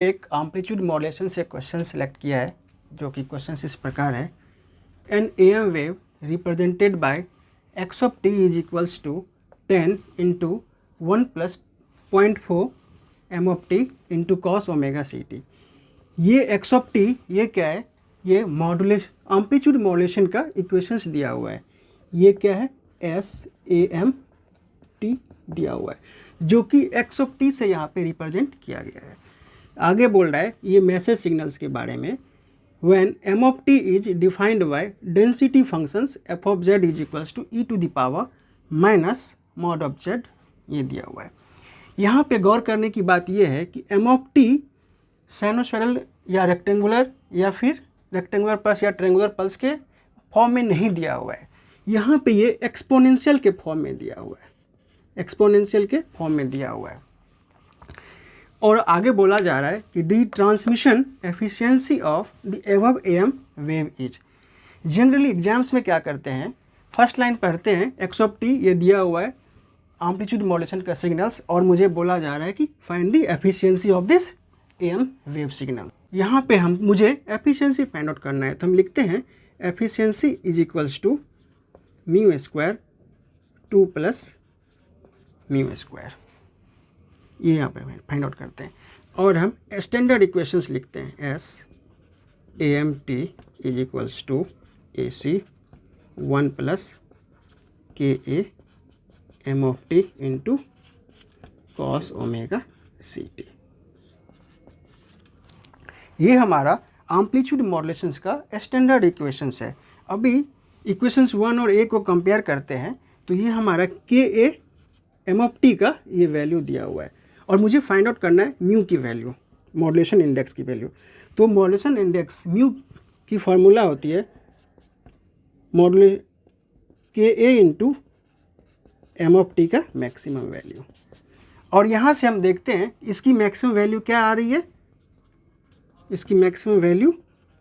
एक amplitude modulation से question select किया है, जो कि क्वेश्चन इस प्रकार है। An AM wave represented by x of t is equals to 10 into 1 plus 0.4 m of t into cos omega c t. ये x ऑफ t ये क्या है? ये मॉड्यूलेशन एम्पलीट्यूड मॉड्यूलेशन का इक्वेशंस दिया हुआ है। ये क्या है? SAMT दिया हुआ है, जो कि x ऑफ t से यहाँ पे रिप्रेजेंट किया गया है। आगे बोल रहा है ये मैसेज सिग्नल्स के बारे में। When m of t is defined by density functions f of z is equals to e to the power minus mod of z, ये दिया हुआ है। यहाँ पे गौर करने की बात ये है कि m of t साइनोसॉइडल या रेक्टेंगुलर या फिर रेक्टेंगुलर पल्स या ट्रेंगुलर पल्स के फॉर्म में नहीं दिया हुआ है। यहाँ पे ये एक्सपोनेंशियल के फॉर्म में दिया हुआ है, एक्सपोनेंशियल के फॉर्म में दिया हुआ है। और आगे बोला जा रहा है कि the transmission efficiency of the above AM wave is. Generally exams में क्या करते हैं, फर्स्ट लाइन पढ़ते हैं x ऑफ t ये दिया हुआ है एम्पलीट्यूड मॉड्यूलेशन का सिग्नल्स, और मुझे बोला जा रहा है कि find the efficiency of this AM wave signal. यहाँ पे मुझे एफिशिएंसी फाइंड आउट करना है, तो हम लिखते हैं efficiency is equals to mu square 2 plus mu square. ये यहाँ पे फाइंड आउट करते हैं और हम स्टैंडर्ड इक्वेशंस लिखते हैं। SAMT is equals to AC 1 plus KA m of t into cos omega c t. ये हमारा एम्पलीट्यूड मॉड्यूलेशंस का स्टैंडर्ड इक्वेशंस है। अभी इक्वेशंस 1 और A को कंपेयर करते हैं, तो ये हमारा KA m ऑफ t का ये वैल्यू दिया हुआ है और मुझे फाइंड आउट करना है म्यू की वैल्यू, मॉड्यूलेशन इंडेक्स की वैल्यू। तो मॉड्यूलेशन इंडेक्स म्यू की फार्मूला होती है module KA into m of t का मैक्सिमम वैल्यू। और यहाँ से हम देखते हैं इसकी मैक्सिमम वैल्यू क्या आ रही है, इसकी मैक्सिमम वैल्यू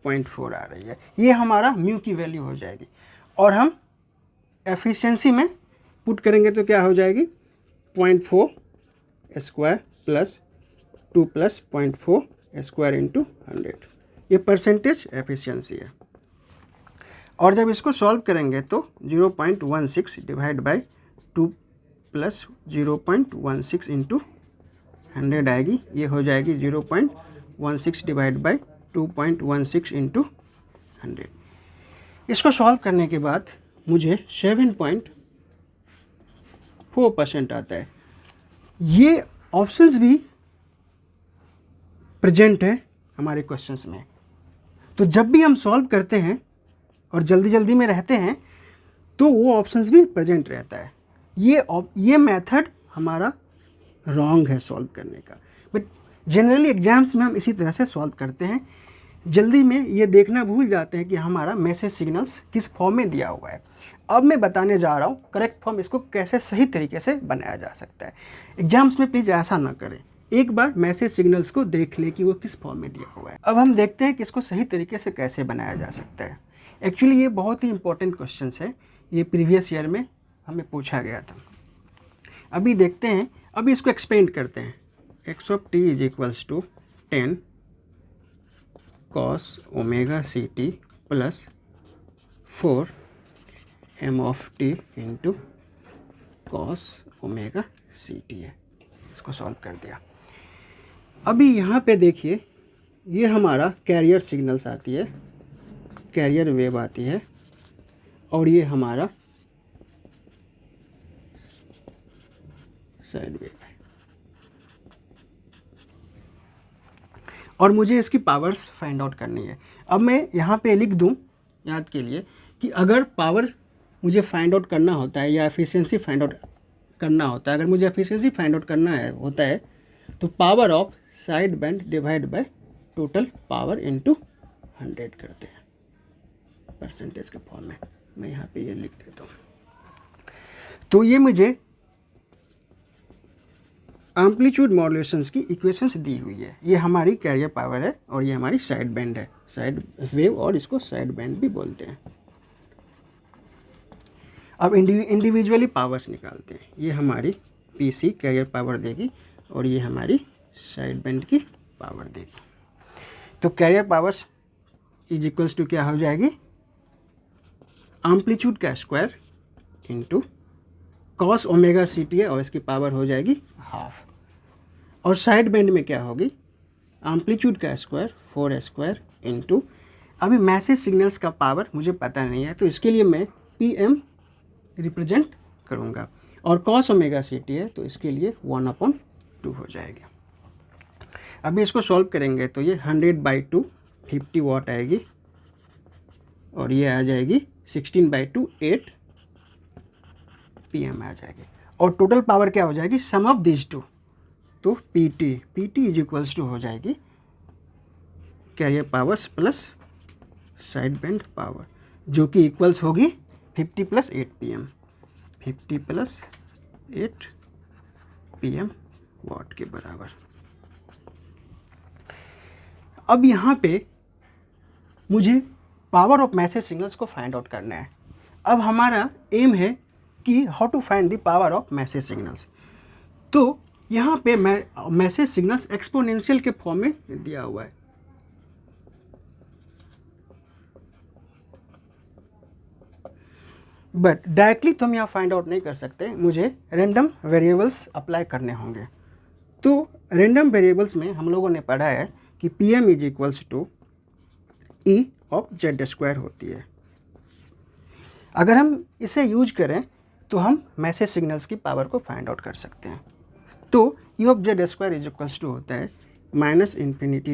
0.4 आ रही है। ये हमारा म्यू की वैल्यू हो जाएगी और हम एफिशिएंसी में पुट करेंगे तो क्या हो जाएगी 0.4 square plus 2 plus 0.4 square into 100। ये परसेंटेज एफिशिएंसी है। और जब इसको सॉल्व करेंगे तो 0.16 डिवाइड बाई 2 प्लस 0.16 इंटू 100 आएगी। ये हो जाएगी 0.16 डिवाइड बाई 2.16 इंटू 100। इसको सॉल्व करने के बाद मुझे 7.4% आता है। ये ऑप्शंस भी प्रेजेंट है हमारे क्वेश्चंस में, तो जब भी हम सॉल्व करते हैं और जल्दी में रहते हैं तो वो ऑप्शंस भी प्रेजेंट रहता है। ये मेथड हमारा रॉन्ग है सॉल्व करने का, बट जनरली एग्जाम्स में हम इसी तरह से सॉल्व करते हैं। जल्दी में ये देखना भूल जाते हैं कि हमारा मैसेज सिग्नल्स किस फॉर्म में दिया हुआ है। अब मैं बताने जा रहा हूँ करेक्ट फॉर्म, इसको कैसे सही तरीके से बनाया जा सकता है। एग्जाम्स में प्लीज़ ऐसा ना करें, एक बार मैसेज सिग्नल्स को देख ले कि वो किस फॉर्म में दिया हुआ है। अब हम देखते हैं कि इसको सही तरीके से कैसे बनाया जा सकता है। एक्चुअली ये बहुत ही इंपॉर्टेंट क्वेश्चन है, ये प्रीवियस ईयर में हमें पूछा गया था। अभी देखते हैं, अभी इसको एक्सपेंड करते हैं। x of t is equals to 10 cos omega c t plus 4 m of t into cos omega c t है। इसको सॉल्व कर दिया। अभी यहाँ पे देखिए, ये हमारा कैरियर सिग्नल्स आती है, कैरियर वेव आती है, और ये हमारा साइड वेव है। और मुझे इसकी पावर्स फाइंड आउट करनी है। अब मैं यहाँ पे लिख दूँ याद के लिए कि अगर पावर मुझे फाइंड आउट करना होता है या एफिशिएंसी फाइंड आउट करना होता है, अगर मुझे एफिशिएंसी फाइंड आउट करना होता है तो power of side band divide by total power into 100 करते हैं परसेंटेज के फॉर्म में। मैं यहाँ पे ये लिख देता हूँ। तो ये मुझे एम्पलीट्यूड मॉड्यूलेशंस की इक्वेशंस दी हुई है। ये हमारी कैरियर पावर है और ये हमारी साइड बैंड है, साइड वेव, और इसको साइड बैंड भी बोलते हैं। अब इंडिविजुअली पावर्स निकालते हैं। ये हमारी PC कैरियर पावर देगी और ये हमारी साइड बैंड की पावर देगी। तो carrier powers is equals to क्या हो जाएगी, एम्पलीट्यूड का square into cos omega c t है और इसकी पावर हो जाएगी हाफ, और साइड बैंड में क्या होगी, एम्पलीट्यूड का स्क्वायर 4 स्क्वायर इंटू, अभी मैसेज सिग्नल्स का पावर मुझे पता नहीं है तो इसके लिए मैं पी एम रिप्रेजेंट करूँगा, और कॉस ओमेगा सी टी है तो इसके लिए 1/2 हो जाएगा। अभी इसको सॉल्व करेंगे तो ये 100/2 50 वाट आएगी, और ये आ जाएगी 16/2 8 PM आ जाएगी, और टोटल पावर क्या हो जाएगी, सम ऑफ दिस टू, तो PT इज इक्वल्स टू हो जाएगी carrier powers plus sideband power, जो कि इक्वल्स होगी 50 + 8 PM, 50 + 8 PM वाट के बराबर। अब यहाँ पे मुझे पावर ऑफ मैसेज सिग्नल्स को फाइंड आउट करना है। अब हमारा एम है कि how to find the power of message signals. तो यहाँ पे मैसेज सिग्नल्स एक्सपोनेंशियल के फॉर्म में दिया हुआ है। बट डायरेक्टली तो हम यहाँ फाइंड आउट नहीं कर सकते, मुझे रैंडम वेरिएबल्स अप्लाई करने होंगे। तो रैंडम वेरिएबल्स में हम लोगों ने पढ़ा है कि PM is equals to E of Z² होती है। अगर हम इसे यूज करें तो हम मैसेज सिग्नल्स की पावर को फाइंड आउट कर सकते हैं। तो E of Z² is equals to होता है -∞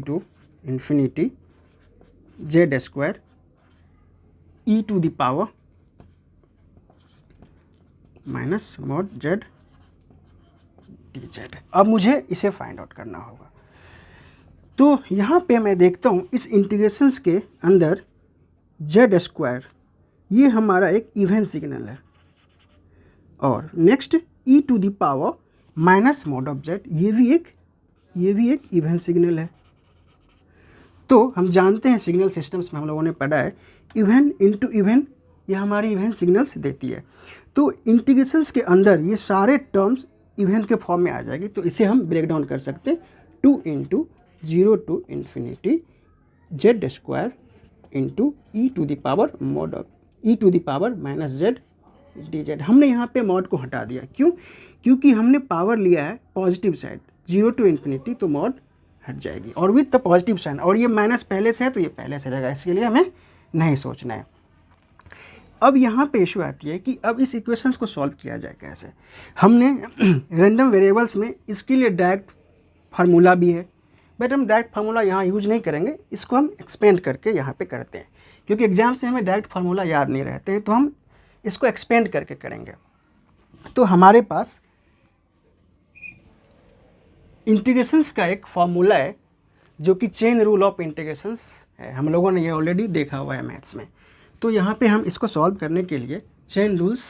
to ∞ Z² e to the power minus mod Z dZ। अब मुझे इसे फाइंड आउट करना होगा। तो यहाँ पे मैं देखता हूँ इस इंटीग्रेशंस के अंदर Z² ये हमारा एक इवन सिग्नल है, और next e to the power minus mod of Z ये भी एक इवन सिग्नल है। तो हम जानते हैं सिग्नल सिस्टम्स में हम लोगों ने पढ़ा है इवन इंटू इवन ये हमारी इवन सिग्नल्स देती है। तो इंटीग्रेशंस के अंदर ये सारे टर्म्स इवन के फॉर्म में आ जाएगी, तो इसे हम ब्रेक डाउन कर सकते हैं 2 × 0 to ∞ Z² into e to the power mod of e to the power minus Z dZ। हमने यहाँ पे मॉड को हटा दिया, क्यों? क्योंकि हमने पावर लिया है पॉजिटिव साइड 0 to ∞, तो मॉड हट जाएगी और विथ द पॉजिटिव साइन, और ये माइनस पहले से है तो ये पहले से रहेगा, इसके लिए हमें नहीं सोचना है। अब यहाँ पे इशू आती है कि अब इस इक्वेशंस को सॉल्व किया जाए कैसे। हमने रैंडम वेरिएबल्स में इसके लिए डायरेक्ट फार्मूला भी है, बट हम डायरेक्ट फार्मूला यहाँ यूज नहीं करेंगे, इसको हम एक्सपेंड करके यहाँ पे करते हैं, क्योंकि एग्जाम से हमें डायरेक्ट फार्मूला याद नहीं रहते हैं, तो हम इसको एक्सपेंड करके करेंगे। तो हमारे पास इंटीग्रेशंस का एक फार्मूला है जो कि चेन रूल ऑफ इंटीग्रेशंस है, हम लोगों ने ये ऑलरेडी देखा हुआ है मैथ्स में। तो यहाँ पे हम इसको सॉल्व करने के लिए चेन रूल्स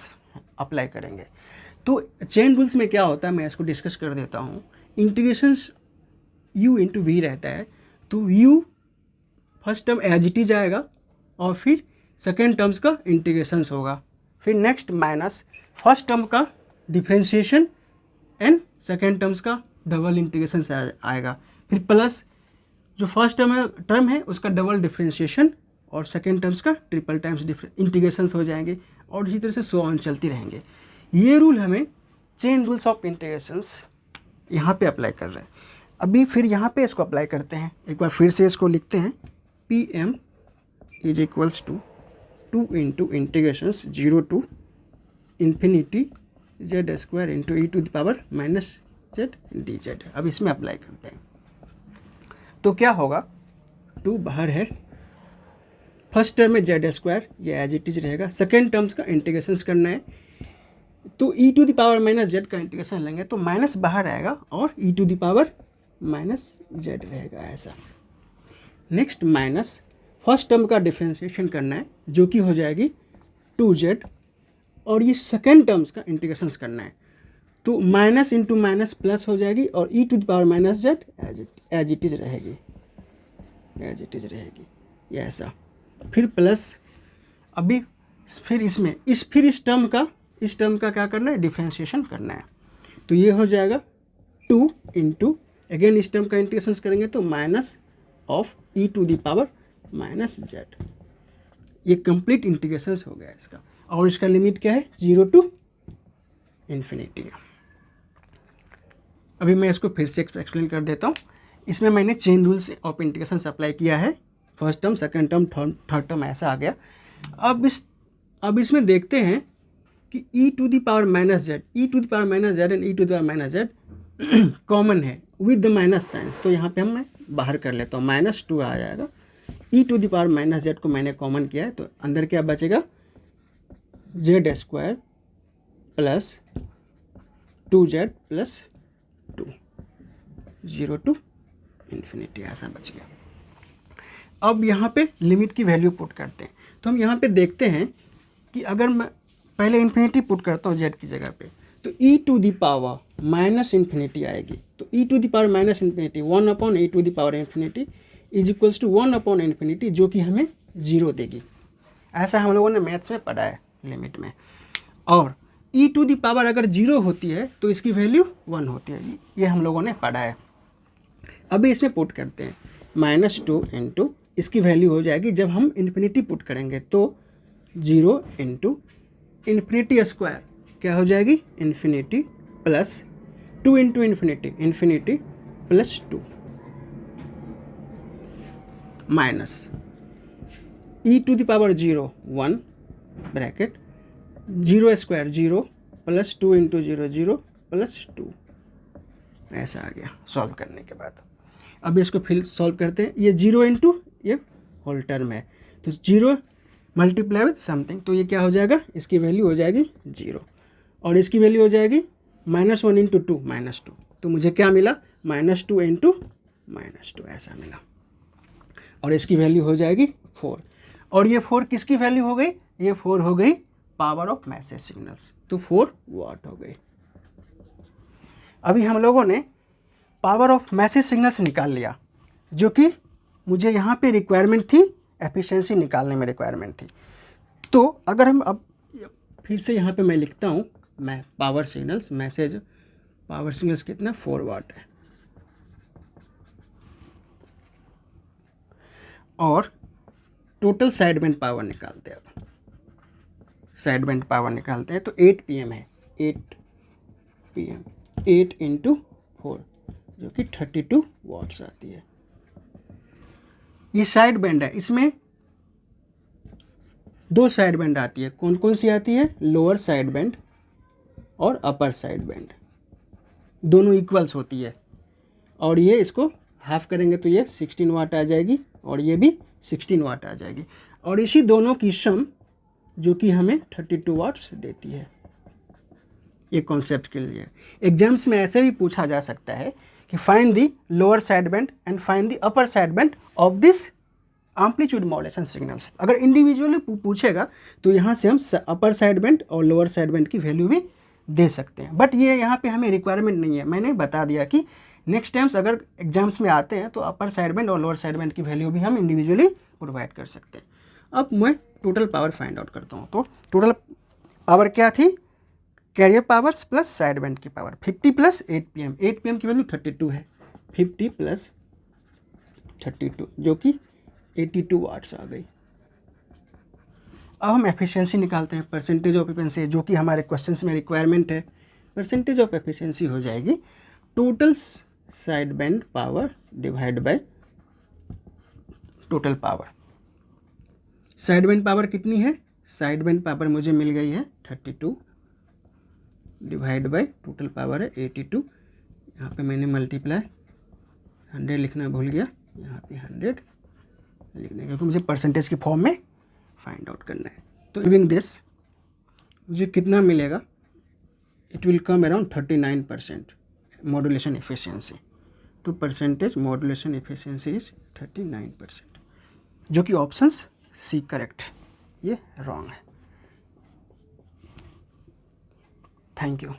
अप्लाई करेंगे। तो चेन रूल्स में क्या होता है मैं इसको डिस्कस कर देता हूँ। इंटीग्रेशंस u इंटू वी रहता है, तो u first term as it is आएगा और फिर सेकेंड टर्म्स का इंटीग्रेशंस होगा, फिर नेक्स्ट माइनस फर्स्ट टर्म का डिफ्रेंशिएशन एंड सेकेंड टर्म्स का डबल इंटीग्रेशन आएगा, फिर प्लस जो फर्स्ट टर्म है उसका डबल डिफ्रेंशिएशन और सेकेंड टर्म्स का ट्रिपल टाइम्स इंटीग्रेशंस हो जाएंगे, और इसी तरह से सो ऑन चलती रहेंगे। ये रूल हमें चेन रूल्स ऑफ इंटीग्रेशंस यहाँ पे अप्लाई कर रहे हैं। अभी फिर यहाँ पे इसको अप्लाई करते हैं, एक बार फिर से इसको लिखते हैं PM is equals to 2 × integrations 0 to ∞ Z² into e to the power minus Z dZ। अब इसमें अप्लाई करते हैं तो क्या होगा, 2 बाहर है, फर्स्ट टर्म में Z² ये एज इट इज रहेगा, सेकेंड टर्म्स का इंटीग्रेशंस करना है तो e to the power minus Z का इंटीग्रेशन लेंगे तो माइनस बाहर आएगा और e to the power minus Z रहेगा ऐसा। नेक्स्ट माइनस फर्स्ट टर्म का डिफ्रेंशिएशन करना है जो कि हो जाएगी 2Z, और ये सेकेंड टर्म्स का इंटीग्रेशंस करना है तो माइनस इंटू माइनस प्लस हो जाएगी और e to the power minus Z as it is रहेगी, ये ऐसा। फिर प्लस अभी फिर इसमें इस टर्म का क्या करना है, डिफ्रेंशिएशन करना है, तो ये हो जाएगा 2 × अगेन इस टर्म का इंटीग्रेशन करेंगे तो minus of e to the power minus Z. ये कंप्लीट इंटीग्रेशन हो गया इसका, और इसका लिमिट क्या है 0 टू इन्फिनिटी। अभी मैं इसको फिर से एक्सप्लेन कर देता हूँ। इसमें मैंने chain rules of integration apply किया है, first term, second term, third term ऐसा आ गया। अब इसमें देखते हैं कि e to the power minus z, e to the power minus z and e to the power minus z common है विद द माइनस साइंस, तो यहाँ पे मैं बाहर कर लेता हूँ, -2 आ जाएगा। E to the power minus z को मैंने कॉमन किया है, तो अंदर क्या बचेगा z square plus 2z plus 2, 0 to infinity, ऐसा बच गया। अब यहाँ पे लिमिट की वैल्यू पुट करते हैं, तो हम यहाँ पे देखते हैं कि अगर मैं पहले इन्फिनिटी पुट करता हूँ z की जगह पे, तो e to the power minus infinity आएगी। तो e to the power minus infinity 1/e to the power infinity is equals to 1/इन्फिनिटी, जो कि हमें 0 देगी। ऐसा हम लोगों ने मैथ्स में पढ़ा है लिमिट में। और e टू द पावर अगर 0 होती है तो इसकी वैल्यू 1 होती है, ये हम लोगों ने पढ़ा है। अभी इसमें पुट करते हैं -2 इंटू, इसकी वैल्यू हो जाएगी जब हम इन्फिनिटी पुट करेंगे तो 0 इंटू इन्फिनिटी स्क्वायर क्या हो जाएगी infinity plus 2 into infinity, infinity plus 2 minus e to the power 0 1 bracket 0 square 0 plus 2 into 0 0 plus 2, ऐसा आ गया सॉल्व करने के बाद। अब इसको फिर सॉल्व करते हैं, ये 0 इंटू ये होल टर्म है, तो 0 मल्टीप्लाई विथ समथिंग, तो ये क्या हो जाएगा, इसकी वैल्यू हो जाएगी 0, और इसकी वैल्यू हो जाएगी -1 इंटू 2 -2, तो मुझे क्या मिला -2 इंटू -2 ऐसा मिला, और इसकी वैल्यू हो जाएगी 4, और ये 4 किसकी वैल्यू हो गई, ये 4 हो गई पावर ऑफ मैसेज सिग्नल्स, तो 4 वाट हो गई। अभी हम लोगों ने पावर ऑफ मैसेज सिग्नल्स निकाल लिया, जो कि मुझे यहाँ पे रिक्वायरमेंट थी, एफिशिएंसी निकालने में रिक्वायरमेंट थी। तो अगर हम अब फिर से यहाँ पे मैं लिखता हूँ, मैं power signals message power signals कितना 4 वाट है, और टोटल साइड बैंड पावर निकालते हैं। अब साइड बैंड पावर निकालते हैं तो 8 PM है, 8 PM 8 इंटू 4 जो कि 32 वाट्स आती है। ये साइड बैंड है, इसमें 2 साइड बैंड आती है, कौन कौन सी आती है, लोअर साइड बैंड और अपर साइड बैंड, दोनों इक्वल्स होती है, और ये इसको हाफ करेंगे तो ये 16 वाट आ जाएगी, और ये भी 16 वाट आ जाएगी, और इसी दोनों की सम जो कि हमें 32 वाट्स देती है। ये कॉन्सेप्ट के लिए एग्जाम्स में ऐसे भी पूछा जा सकता है कि find the lower side band and find the upper side band of this amplitude modulation signals. अगर इंडिविजुअली पूछेगा तो यहाँ से हम अपर साइड बैंड और लोअर साइड बैंड की वैल्यू भी दे सकते हैं, बट ये यहाँ पे हमें रिक्वायरमेंट नहीं है। मैंने बता दिया कि नेक्स्ट टाइम्स अगर एग्जाम्स में आते हैं तो अपर साइड बैंड और लोअर साइड बैंड की वैल्यू भी हम इंडिविजुअली प्रोवाइड कर सकते हैं। अब मैं टोटल पावर फाइंड आउट करता हूँ, तो टोटल पावर क्या थी, carrier powers plus sideband की पावर 50 प्लस 8 PM, 8 PM की वैल्यू 32 है, 50 प्लस 32 जो कि 82 वाट्स आ गई। अब हम एफिशिएंसी निकालते हैं, परसेंटेज ऑफ एफिशिएंसी, जो कि हमारे क्वेश्चंस में रिक्वायरमेंट है। परसेंटेज ऑफ एफिशिएंसी हो जाएगी total side band power divide by total power. Side band power कितनी है, साइड बैंड पावर मुझे मिल गई है 32 डिवाइड बाय टोटल पावर है 82। यहाँ पे मैंने मल्टीप्लाई 100 लिखना भूल गया, यहाँ पे 100 लिखने, क्योंकि मुझे परसेंटेज की फॉर्म में फाइंड आउट करना है। तो गिविंग दिस मुझे कितना मिलेगा, it will come around 39% modulation efficiency. तो परसेंटेज मॉड्यूलेशन एफिशिएंसी इज 39%, जो कि ऑप्शंस सी करेक्ट, ये रॉन्ग है। Thank you.